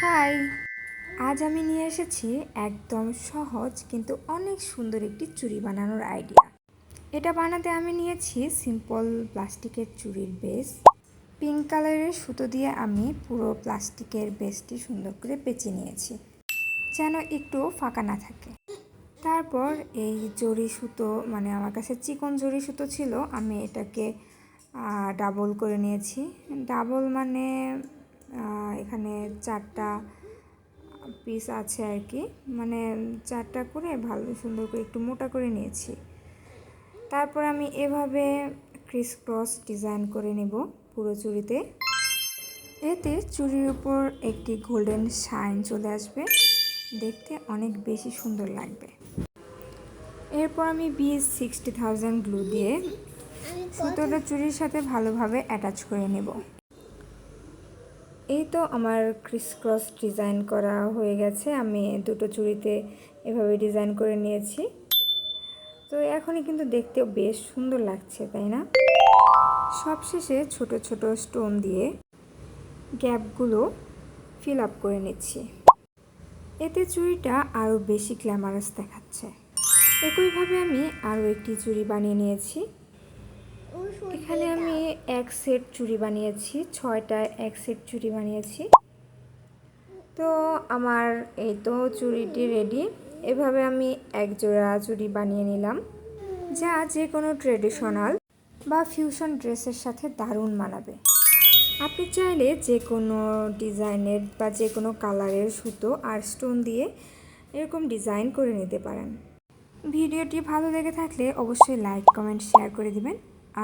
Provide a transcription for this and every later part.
High, আজ আমি নিয়ে এসেছি একদম সহজ কিন্তু অনেক সুন্দর একটি চুড়ি বানানোর আইডিয়া। এটা বানাতে আমি নিয়েছি সিম্পল প্লাস্টিকের চুড়ির বেস। পিঙ্ক কালারের সুতো দিয়ে আমি পুরো প্লাস্টিকের বেসটি সুন্দর করে পেঁচিয়ে নিয়েছি যেন একটু ফাঁকা না থাকে। তারপর এই জরি সুতো আমার কাছে চিকন জরি সুতো ছিল, আমি এটাকে ডাবল করে নিয়েছি। ডাবল এখানে 4টা পিস আছে আর কি, 4টা করে ভালো সুন্দর করে একটু মোটা করে নিয়েছি। তারপর আমি এভাবে ক্রিস ক্রস ডিজাইন করে নেব পুরো চুড়িতে। এতে চুড়ির উপর একটি গোল্ডেন শাইন চলে আসবে, দেখতে অনেক বেশি সুন্দর লাগবে। এরপর আমি B60,000 গ্লু দিয়ে সুতোটা চুড়ির সাথে ভালোভাবে অ্যাটাচ করে নেব। এই তো আমার ক্রিস ক্রস ডিজাইন করা হয়ে গেছে। আমি দুটো চুড়িতে এভাবে ডিজাইন করে নিয়েছি। তো এখনই কিন্তু দেখতেও বেশ সুন্দর লাগছে, তাই না? সবশেষে ছোট ছোট স্টোন দিয়ে গ্যাপগুলো ফিল আপ করে নিচ্ছি। এতে চুড়িটা আরও বেশি গ্ল্যামারাস দেখাচ্ছে। একইভাবে আমি আরও একটি চুড়ি বানিয়ে নিয়েছি। এখানে আমি এক সেট চুড়ি বানিয়েছি, 6টা এক সেট চুড়ি বানিয়েছি। তো আমার এই তো চুড়িটি রেডি। এভাবে আমি এক জোড়া চুড়ি বানিয়ে নিলাম, যা যে কোনো ট্রেডিশনাল বা ফিউশন ড্রেসের সাথে দারুণ মানাবে। আপনি চাইলে যে কোনো ডিজাইনের বা যে কোনো কালারের সুতো আর স্টোন দিয়ে এরকম ডিজাইন করে নিতে পারেন। ভিডিওটি ভালো লেগে থাকলে অবশ্যই লাইক, কমেন্ট, শেয়ার করে দিবেন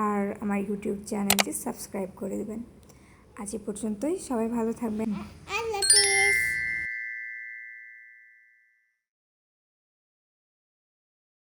আর আমার ইউটিউব চ্যানেলটি সাবস্ক্রাইব করে দেবেন। আজ এ পর্যন্তই, সবাই ভালো থাকবেন।